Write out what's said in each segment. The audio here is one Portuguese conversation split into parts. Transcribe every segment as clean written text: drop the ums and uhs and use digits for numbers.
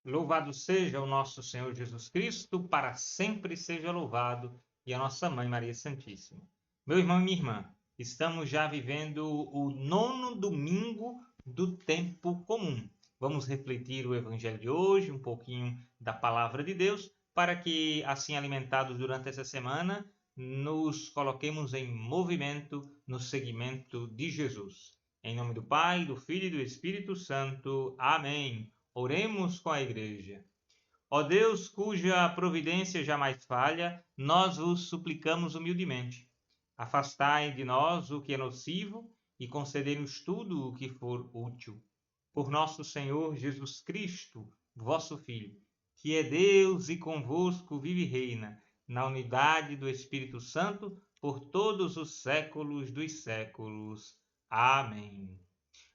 Louvado seja o nosso Senhor Jesus Cristo, para sempre seja louvado, e a nossa Mãe Maria Santíssima. Meu irmão e minha irmã, estamos já vivendo o 9º domingo do tempo comum. Vamos refletir o Evangelho de hoje, um pouquinho da Palavra de Deus, para que, assim alimentados durante essa semana, nos coloquemos em movimento no seguimento de Jesus. Em nome do Pai, do Filho e do Espírito Santo. Amém. Oremos com a Igreja. Ó Deus, cuja providência jamais falha, nós vos suplicamos humildemente. Afastai de nós o que é nocivo e concedei-nos tudo o que for útil. Por nosso Senhor Jesus Cristo, vosso Filho, que é Deus e convosco vive e reina, na unidade do Espírito Santo, por todos os séculos dos séculos. Amém.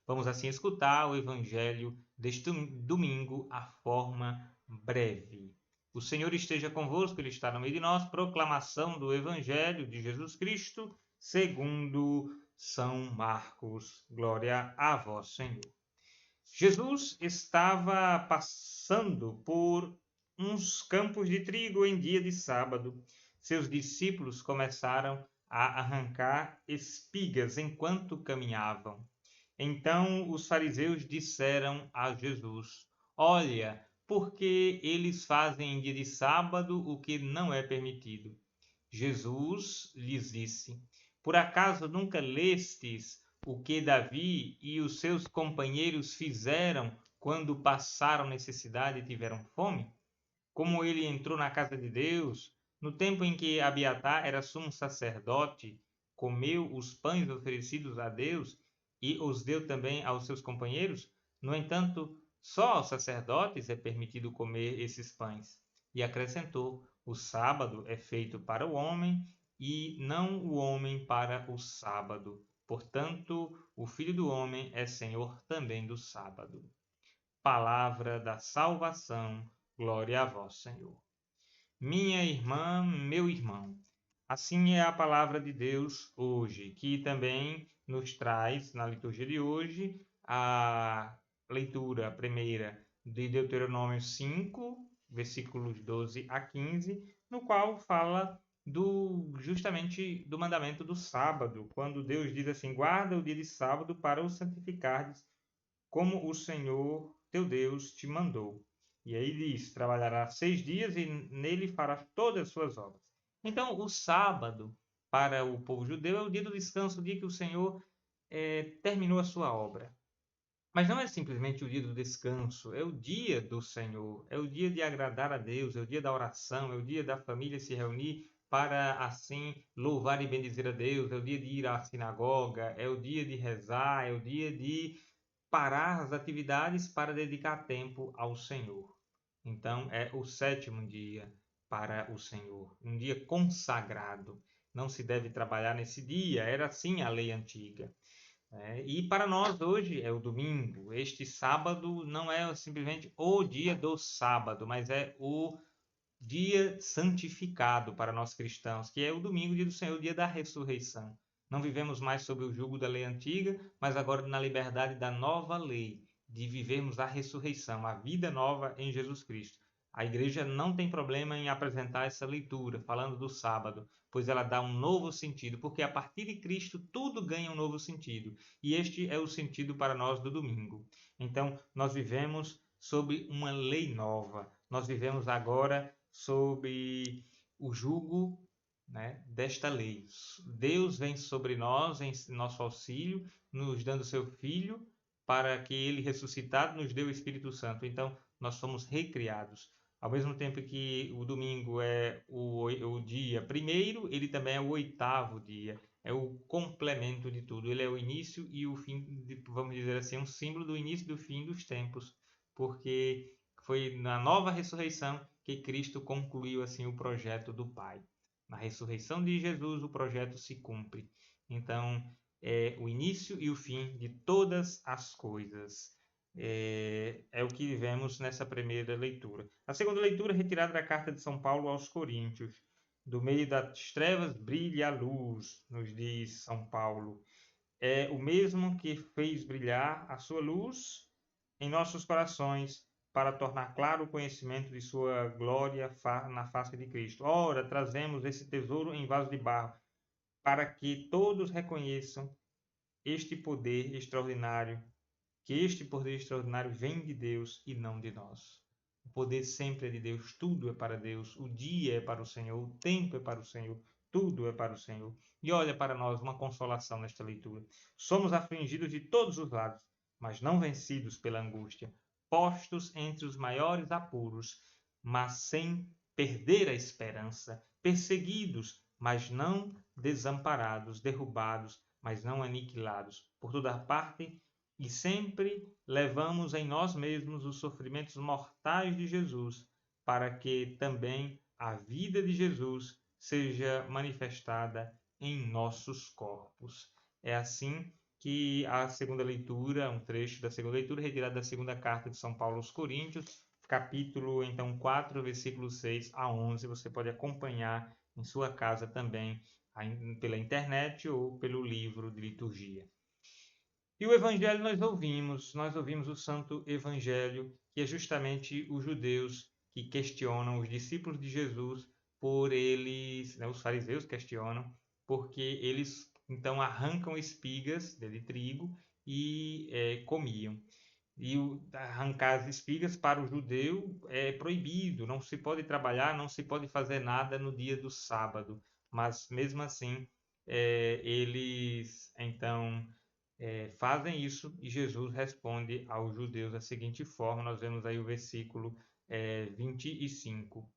Vamos assim escutar o Evangelho deste domingo, a forma breve. O Senhor esteja convosco, Ele está no meio de nós. Proclamação do Evangelho de Jesus Cristo, segundo São Marcos. Glória a vós, Senhor. Jesus estava passando por uns campos de trigo em dia de sábado. Seus discípulos começaram a arrancar espigas enquanto caminhavam. Então os fariseus disseram a Jesus: Olha, porque eles fazem em dia de sábado o que não é permitido. Jesus lhes disse: Por acaso nunca lestes o que Davi e os seus companheiros fizeram quando passaram necessidade e tiveram fome? Como ele entrou na casa de Deus, no tempo em que Abiatar era sumo sacerdote, comeu os pães oferecidos a Deus e os deu também aos seus companheiros? No entanto, só aos sacerdotes é permitido comer esses pães. E acrescentou: o sábado é feito para o homem e não o homem para o sábado. Portanto, o Filho do Homem é Senhor também do sábado. Palavra da salvação. Glória a vós, Senhor. Minha irmã, meu irmão, assim é a palavra de Deus hoje, que também nos traz, na liturgia de hoje, a leitura primeira de Deuteronômio 5, versículos 12 a 15, no qual fala justamente do mandamento do sábado, quando Deus diz assim: guarda o dia de sábado para o santificardes, como o Senhor teu Deus te mandou. E aí diz: trabalharás 6 dias e nele farás todas as suas obras. Então, o sábado, para o povo judeu, é o dia do descanso, o dia que o Senhor terminou a sua obra. Mas não é simplesmente o dia do descanso, é o dia do Senhor, é o dia de agradar a Deus, é o dia da oração, é o dia da família se reunir para assim louvar e bendizer a Deus, é o dia de ir à sinagoga, é o dia de rezar, é o dia de parar as atividades para dedicar tempo ao Senhor. Então, é o 7º dia para o Senhor, um dia consagrado. Não se deve trabalhar nesse dia, era assim a lei antiga. E para nós hoje é o domingo. Este sábado não é simplesmente o dia do sábado, mas é o dia santificado para nós cristãos, que é o domingo, dia do Senhor, o dia da ressurreição. Não vivemos mais sob o jugo da lei antiga, mas agora na liberdade da nova lei, de vivermos a ressurreição, a vida nova em Jesus Cristo. A igreja não tem problema em apresentar essa leitura, falando do sábado, pois ela dá um novo sentido, porque a partir de Cristo tudo ganha um novo sentido. E este é o sentido para nós do domingo. Então, nós vivemos sob uma lei nova. Nós vivemos agora sob o jugo, né, desta lei. Deus vem sobre nós em nosso auxílio, nos dando seu Filho, para que ele ressuscitado nos dê o Espírito Santo. Então, nós somos recriados. Ao mesmo tempo que o domingo é o dia primeiro, ele também é o 8º dia. É o complemento de tudo. Ele é o início e o fim, vamos dizer assim, um símbolo do início e do fim dos tempos. Porque foi na nova ressurreição que Cristo concluiu assim o projeto do Pai. Na ressurreição de Jesus, o projeto se cumpre. Então, é o início e o fim de todas as coisas. É o que vemos nessa primeira leitura. A segunda leitura é retirada da carta de São Paulo aos Coríntios. Do meio das trevas brilha a luz, nos diz São Paulo. É o mesmo que fez brilhar a sua luz em nossos corações, para tornar claro o conhecimento de sua glória na face de Cristo. Ora, trazemos esse tesouro em vaso de barro, para que todos reconheçam este poder extraordinário, que este poder extraordinário vem de Deus e não de nós. O poder sempre é de Deus, tudo é para Deus, o dia é para o Senhor, o tempo é para o Senhor, tudo é para o Senhor. E olha para nós uma consolação nesta leitura. Somos afligidos de todos os lados, mas não vencidos pela angústia, postos entre os maiores apuros, mas sem perder a esperança, perseguidos, mas não desamparados, derrubados, mas não aniquilados, por toda parte, e sempre levamos em nós mesmos os sofrimentos mortais de Jesus, para que também a vida de Jesus seja manifestada em nossos corpos. É assim que a segunda leitura, um trecho da segunda leitura, retirado da segunda carta de São Paulo aos Coríntios, capítulo então 4, versículos 6 a 11, você pode acompanhar em sua casa também, pela internet ou pelo livro de liturgia. E o Evangelho nós ouvimos o Santo Evangelho, que é justamente os judeus que questionam os discípulos de Jesus por eles, né, os fariseus questionam, porque eles então arrancam espigas de trigo e comiam. E arrancar as espigas para o judeu é proibido, não se pode trabalhar, não se pode fazer nada no dia do sábado. Mas mesmo assim, eles então fazem isso e Jesus responde aos judeus da seguinte forma, nós vemos aí o versículo 25.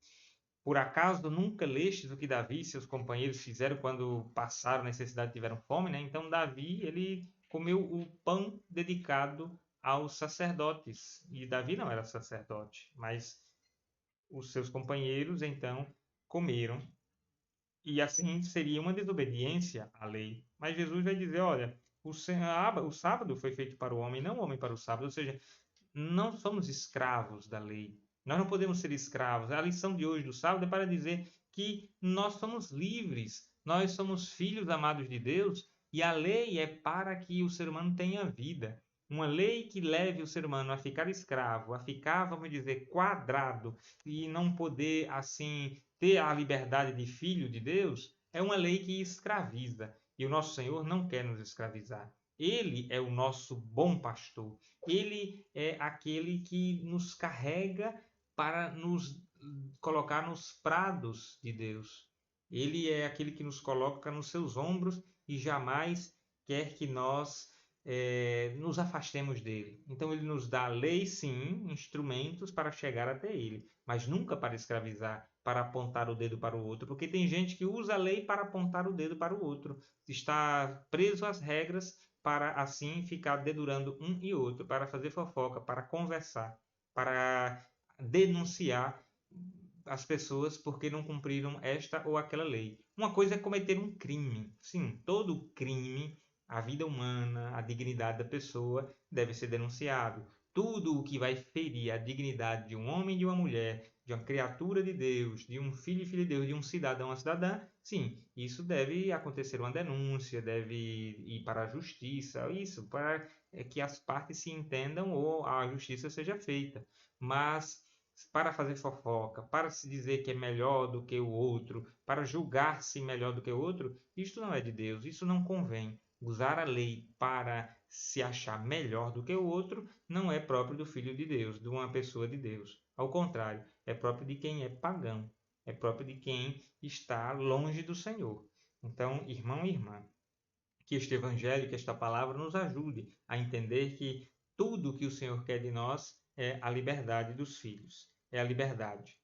Por acaso nunca lestes o que Davi e seus companheiros fizeram quando passaram necessidade e tiveram fome, né? Então Davi, ele comeu o pão dedicado aos sacerdotes. E Davi não era sacerdote, mas os seus companheiros então comeram. E assim seria uma desobediência à lei. Mas Jesus vai dizer, olha, o sábado foi feito para o homem, não o homem para o sábado. Ou seja, não somos escravos da lei. Nós não podemos ser escravos. A lição de hoje do sábado é para dizer que nós somos livres, nós somos filhos amados de Deus e a lei é para que o ser humano tenha vida. Uma lei que leve o ser humano a ficar escravo, a ficar, vamos dizer, quadrado e não poder, assim, ter a liberdade de filho de Deus, é uma lei que escraviza. E o nosso Senhor não quer nos escravizar. Ele é o nosso bom pastor. Ele é aquele que nos carrega para nos colocar nos prados de Deus. Ele é aquele que nos coloca nos seus ombros e jamais quer que nós nos afastemos dele. Então ele nos dá lei, sim, instrumentos para chegar até ele, mas nunca para escravizar, para apontar o dedo para o outro, porque tem gente que usa a lei para apontar o dedo para o outro, está preso às regras para assim ficar dedurando um e outro, para fazer fofoca, para conversar, para denunciar as pessoas porque não cumpriram esta ou aquela lei. Uma coisa é cometer um crime. Sim, todo crime, a vida humana, a dignidade da pessoa deve ser denunciado. Tudo o que vai ferir a dignidade de um homem e de uma mulher, de uma criatura de Deus, de um filho e filha de Deus, de um cidadão ou cidadã, sim, isso deve acontecer uma denúncia, deve ir para a justiça, isso, para que as partes se entendam ou a justiça seja feita. Mas para fazer fofoca, para se dizer que é melhor do que o outro, para julgar-se melhor do que o outro, isto não é de Deus, isso não convém. Usar a lei para se achar melhor do que o outro não é próprio do Filho de Deus, de uma pessoa de Deus. Ao contrário, é próprio de quem é pagão, é próprio de quem está longe do Senhor. Então, irmão e irmã, que este Evangelho, que esta palavra nos ajude a entender que tudo que o Senhor quer de nós é a liberdade dos filhos, é a liberdade,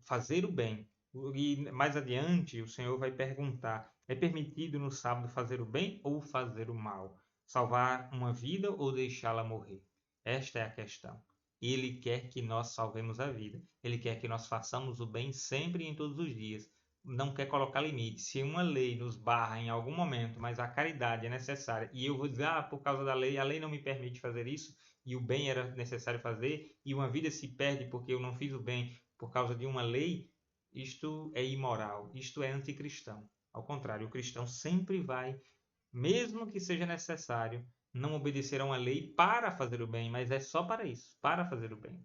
fazer o bem. E mais adiante o Senhor vai perguntar, é permitido no sábado fazer o bem ou fazer o mal? Salvar uma vida ou deixá-la morrer? Esta é a questão. Ele quer que nós salvemos a vida. Ele quer que nós façamos o bem sempre e em todos os dias. Não quer colocar limite. Se uma lei nos barra em algum momento, mas a caridade é necessária, e eu vou dizer, por causa da lei, a lei não me permite fazer isso, e o bem era necessário fazer, e uma vida se perde porque eu não fiz o bem por causa de uma lei, isto é imoral, isto é anticristão. Ao contrário, o cristão sempre vai, mesmo que seja necessário, não obedecer a uma lei para fazer o bem, mas é só para isso, para fazer o bem.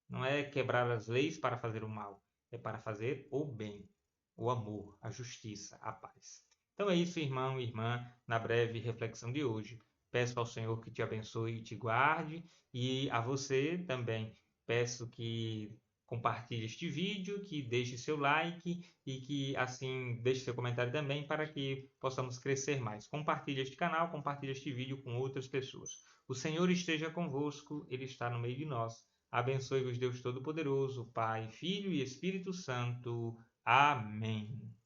Não é quebrar as leis para fazer o mal, é para fazer o bem, o amor, a justiça, a paz. Então é isso, irmão e irmã, na breve reflexão de hoje. Peço ao Senhor que te abençoe e te guarde, e a você também peço que compartilhe este vídeo, que deixe seu like e que assim deixe seu comentário também para que possamos crescer mais. Compartilhe este canal, compartilhe este vídeo com outras pessoas. O Senhor esteja convosco, Ele está no meio de nós. Abençoe-vos Deus Todo-Poderoso, Pai, Filho e Espírito Santo. Amém.